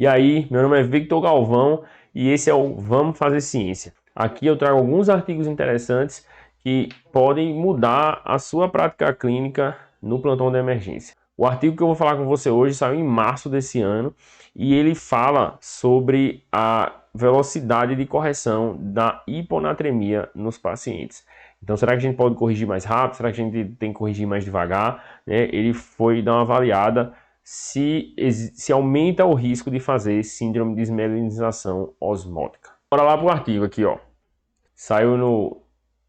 E aí, meu nome é Victor Galvão e esse é o Vamos Fazer Ciência. Aqui eu trago alguns artigos interessantes que podem mudar a sua prática clínica no plantão de emergência. O artigo que eu vou falar com você hoje saiu em março desse ano e ele fala sobre a velocidade de correção da hiponatremia nos pacientes. Então, será que a gente pode corrigir mais rápido? Será que a gente tem que corrigir mais devagar? Ele foi dar uma avaliada se aumenta o risco de fazer síndrome de desmielinização osmótica. Bora lá para o artigo aqui, ó. Saiu no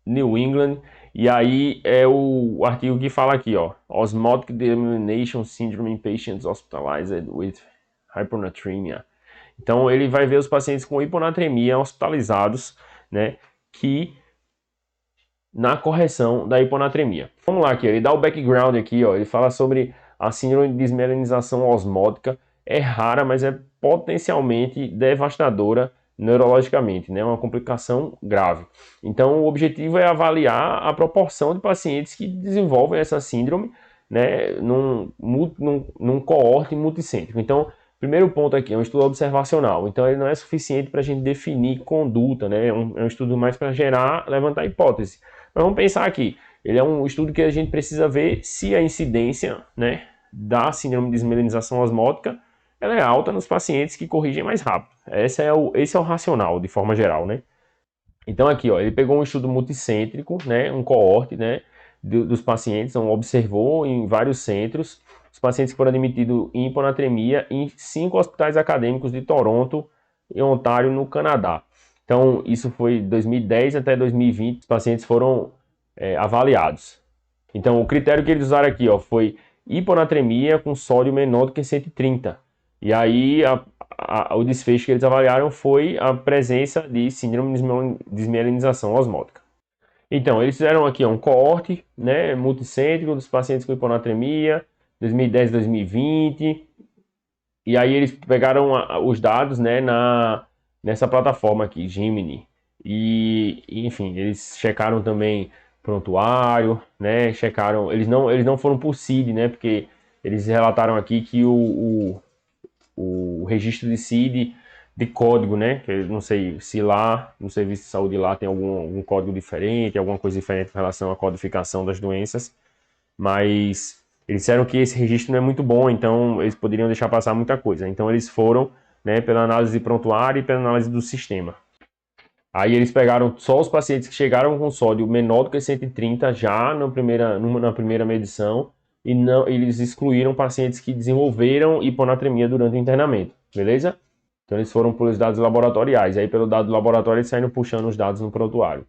New England e aí é o artigo que fala aqui, ó. Osmotic Demyelination Syndrome in patients hospitalized with hyponatremia. Então ele vai ver os pacientes com hiponatremia hospitalizados, né, que na correção da hiponatremia. Vamos lá aqui, ele dá o background aqui, ó. Ele fala sobre a síndrome de desmielinização osmótica. É rara, mas é potencialmente devastadora neurologicamente, né? Uma complicação grave. Então, o objetivo é avaliar a proporção de pacientes que desenvolvem essa síndrome, né, num coorte multicêntrico. Então, primeiro ponto aqui é um estudo observacional. Então, ele não é suficiente para a gente definir conduta, né? É um estudo mais para levantar hipótese. Mas vamos pensar aqui. Ele é um estudo que a gente precisa ver se a incidência, né, da síndrome de desmielinização osmótica ela é alta nos pacientes que corrigem mais rápido. Esse é o racional, de forma geral, né? Então aqui, ó, ele pegou um estudo multicêntrico, né, um coorte, né, dos pacientes, então observou em vários centros os pacientes que foram admitidos em hiponatremia em 5 hospitais acadêmicos de Toronto e Ontário, no Canadá. Então isso foi de 2010 até 2020, os pacientes foram avaliados. Então o critério que eles usaram aqui, ó, foi hiponatremia com sódio menor do que 130. E aí o desfecho que eles avaliaram foi a presença de síndrome de desmielinização osmótica. Então, eles fizeram aqui um coorte, né, multicêntrico dos pacientes com hiponatremia, 2010 2020. E aí eles pegaram os dados, né, nessa plataforma aqui, Gemini. E, enfim, eles checaram também prontuário, né, checaram... Eles não foram por CID, né, porque eles relataram aqui que o registro de CID de código, né? Que eu não sei se lá, no serviço de saúde lá tem algum código diferente, alguma coisa diferente em relação à codificação das doenças, mas eles disseram que esse registro não é muito bom, então eles poderiam deixar passar muita coisa. Então eles foram, né, pela análise de prontuário e pela análise do sistema. Aí eles pegaram só os pacientes que chegaram com sódio menor do que 130 já na primeira medição, e não, eles excluíram pacientes que desenvolveram hiponatremia durante o internamento, beleza? Então eles foram pelos dados laboratoriais, aí pelo dado laboratório eles saíram puxando os dados no prontuário.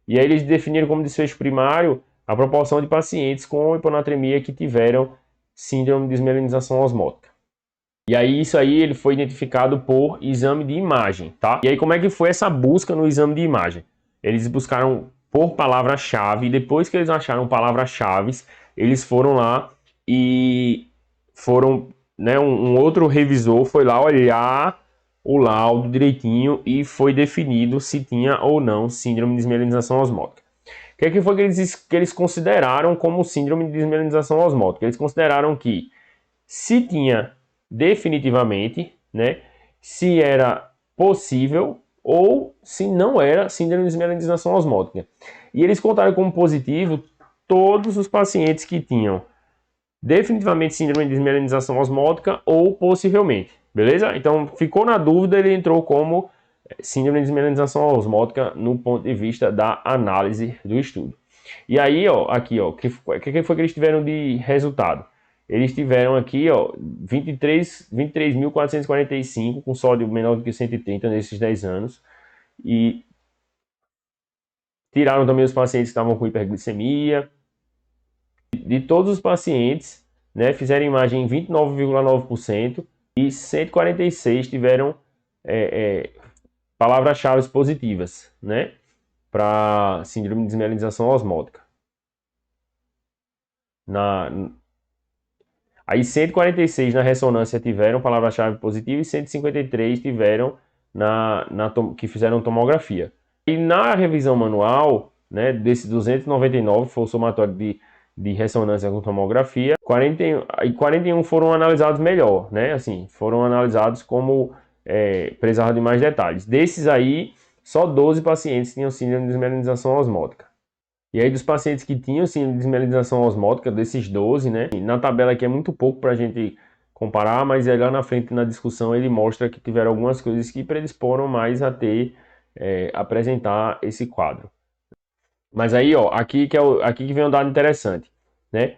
E aí eles definiram como desfecho primário a proporção de pacientes com hiponatremia que tiveram síndrome de desmielinização osmótica. E aí isso aí ele foi identificado por exame de imagem, tá? E aí como é que foi essa busca no exame de imagem? Eles buscaram por palavra-chave, e depois que eles acharam palavras-chave, eles foram lá e foram, né, um outro revisor foi lá olhar o laudo direitinho e foi definido se tinha ou não síndrome de desmielinização osmótica. O que foi que eles consideraram como síndrome de desmielinização osmótica? Eles consideraram que se tinha definitivamente, né, se era possível ou se não era síndrome de desmielinização osmótica. E eles contaram como positivo todos os pacientes que tinham definitivamente síndrome de desmielinização osmótica ou possivelmente, beleza? Então ficou na dúvida, ele entrou como síndrome de desmielinização osmótica no ponto de vista da análise do estudo. E aí, ó, aqui, ó, o que foi que eles tiveram de resultado? Eles tiveram aqui, ó, 23.445 com sódio menor do que 130 nesses 10 anos. E tiraram também os pacientes que estavam com hiperglicemia. De todos os pacientes, né, fizeram imagem em 29,9% e 146 tiveram palavras-chave positivas, né, para síndrome de desmielinização osmótica. Aí 146 na ressonância tiveram palavra-chave positiva e 153 tiveram que fizeram tomografia. E na revisão manual, né, desses 299, foi o somatório de de ressonância com tomografia, 41 foram analisados melhor, né? Assim, foram analisados como precisavam de mais detalhes. Desses aí, só 12 pacientes tinham síndrome de desmielinização osmótica. E aí, dos pacientes que tinham síndrome de desmielinização osmótica, desses 12, né? Na tabela aqui é muito pouco para a gente comparar, mas aí lá na frente na discussão ele mostra que tiveram algumas coisas que predisporam mais a apresentar esse quadro. Mas aí, ó, aqui que vem um dado interessante, né?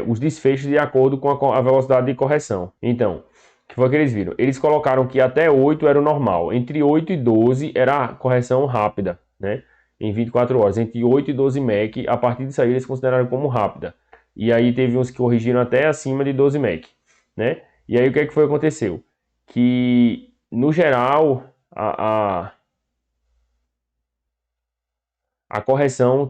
Os desfechos de acordo com a velocidade de correção. Então, o que foi que eles viram? Eles colocaram que até 8 era o normal, entre 8 e 12 era a correção rápida, né? Em 24 horas, entre 8 e 12 mEq, a partir disso aí eles consideraram como rápida. E aí teve uns que corrigiram até acima de 12 mEq, né? E aí o que é que foi que aconteceu? Que, no geral, a correção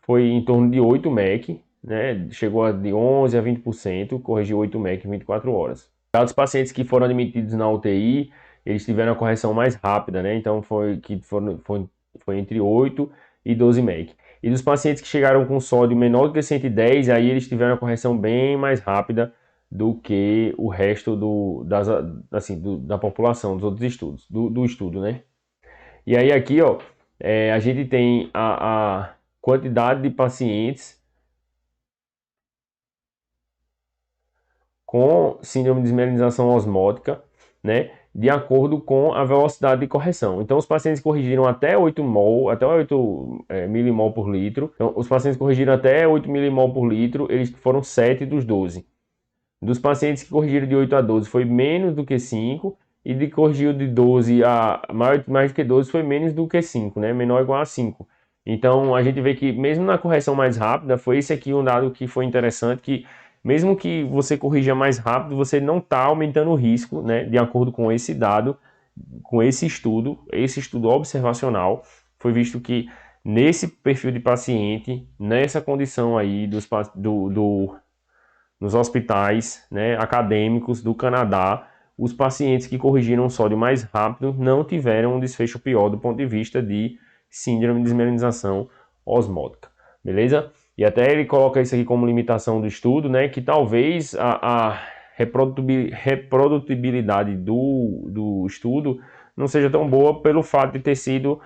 foi em torno de 8 mEq, né? Chegou de 11 a 20%, corrigiu 8 mEq em 24 horas. Já os pacientes que foram admitidos na UTI, eles tiveram a correção mais rápida, né? Então foi entre 8 e 12 mEq. E dos pacientes que chegaram com sódio menor do que 110, aí eles tiveram a correção bem mais rápida do que o resto da população, dos outros estudos, do estudo, né? E aí aqui, ó, a gente tem a quantidade de pacientes com síndrome de desmielinização osmótica, né, de acordo com a velocidade de correção. Então, os pacientes corrigiram até 8 mol, até 8 milimol por litro. Então, os pacientes corrigiram até 8 milimol por litro, eles foram 7 dos 12. Dos pacientes que corrigiram de 8 a 12 foi menos do que 5, e de corrigiu de 12 a mais do que 12 foi menos do que 5, né? Menor ou igual a 5. Então a gente vê que mesmo na correção mais rápida, foi esse aqui um dado que foi interessante, que mesmo que você corrija mais rápido, você não está aumentando o risco, né? De acordo com esse dado, com esse estudo observacional, foi visto que nesse perfil de paciente, nessa condição aí nos hospitais, né, acadêmicos do Canadá, os pacientes que corrigiram o sódio mais rápido não tiveram um desfecho pior do ponto de vista de síndrome de desmielinização osmótica, beleza? E até ele coloca isso aqui como limitação do estudo, né, que talvez a reprodutibilidade do estudo não seja tão boa pelo fato de ter sido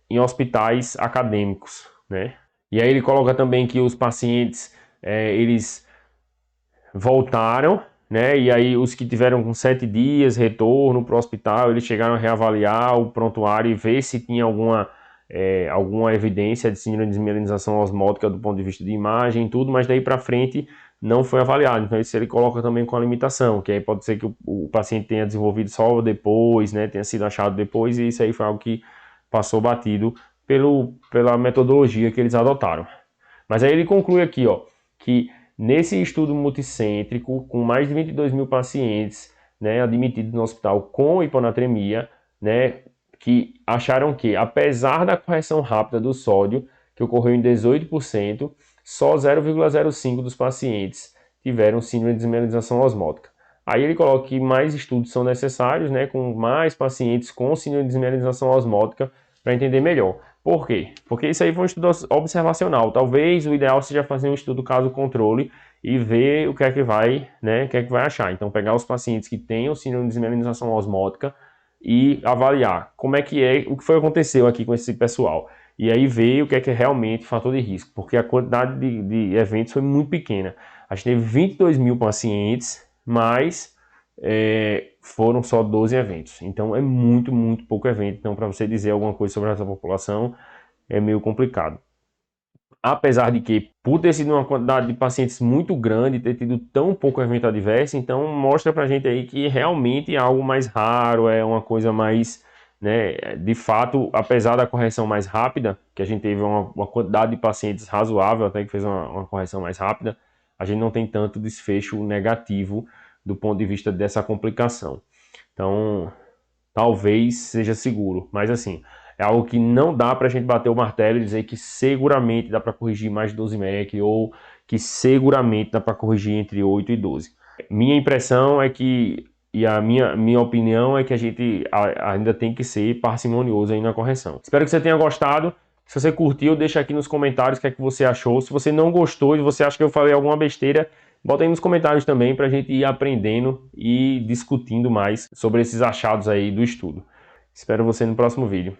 em hospitais acadêmicos, né? E aí ele coloca também que os pacientes, eles voltaram, né? E aí os que tiveram com 7 dias retorno para o hospital, eles chegaram a reavaliar o prontuário e ver se tinha alguma evidência de síndrome de desmielinização osmótica do ponto de vista de imagem e tudo, mas daí para frente não foi avaliado. Então isso ele coloca também com a limitação, que aí pode ser que o paciente tenha desenvolvido só depois, né? Tenha sido achado depois, e isso aí foi algo que passou batido pela metodologia que eles adotaram. Mas aí ele conclui aqui, ó, que nesse estudo multicêntrico, com mais de 22 mil pacientes, né, admitidos no hospital com hiponatremia, né, que acharam que, apesar da correção rápida do sódio, que ocorreu em 18%, só 0,05% dos pacientes tiveram síndrome de desmielinização osmótica. Aí ele coloca que mais estudos são necessários, né, com mais pacientes com síndrome de desmielinização osmótica, para entender melhor. Por quê? Porque isso aí foi um estudo observacional. Talvez o ideal seja fazer um estudo caso controle e ver o que é que vai, né, o que é que vai achar. Então, pegar os pacientes que tenham síndrome de desmielinização osmótica e avaliar como é, o que foi que aconteceu aqui com esse pessoal. E aí ver o que é realmente fator de risco, porque a quantidade de eventos foi muito pequena. A gente teve 22 mil pacientes, mas foram só 12 eventos. Então é muito, muito pouco evento. Então, para você dizer alguma coisa sobre essa população, é meio complicado. Apesar de que, por ter sido uma quantidade de pacientes muito grande, ter tido tão pouco evento adverso, então mostra pra gente aí que realmente é algo mais raro, é uma coisa mais, né, de fato, apesar da correção mais rápida, que a gente teve uma quantidade de pacientes razoável, até que fez uma correção mais rápida, a gente não tem tanto desfecho negativo do ponto de vista dessa complicação. Então, talvez seja seguro, mas assim, é algo que não dá para a gente bater o martelo e dizer que seguramente dá para corrigir mais de 12 mEq ou que seguramente dá para corrigir entre 8 e 12. Minha impressão é que, e a minha opinião é que a gente ainda tem que ser parcimonioso aí na correção. Espero que você tenha gostado. Se você curtiu, deixa aqui nos comentários o que é que você achou. Se você não gostou e você acha que eu falei alguma besteira, bota aí nos comentários também para a gente ir aprendendo e discutindo mais sobre esses achados aí do estudo. Espero você no próximo vídeo.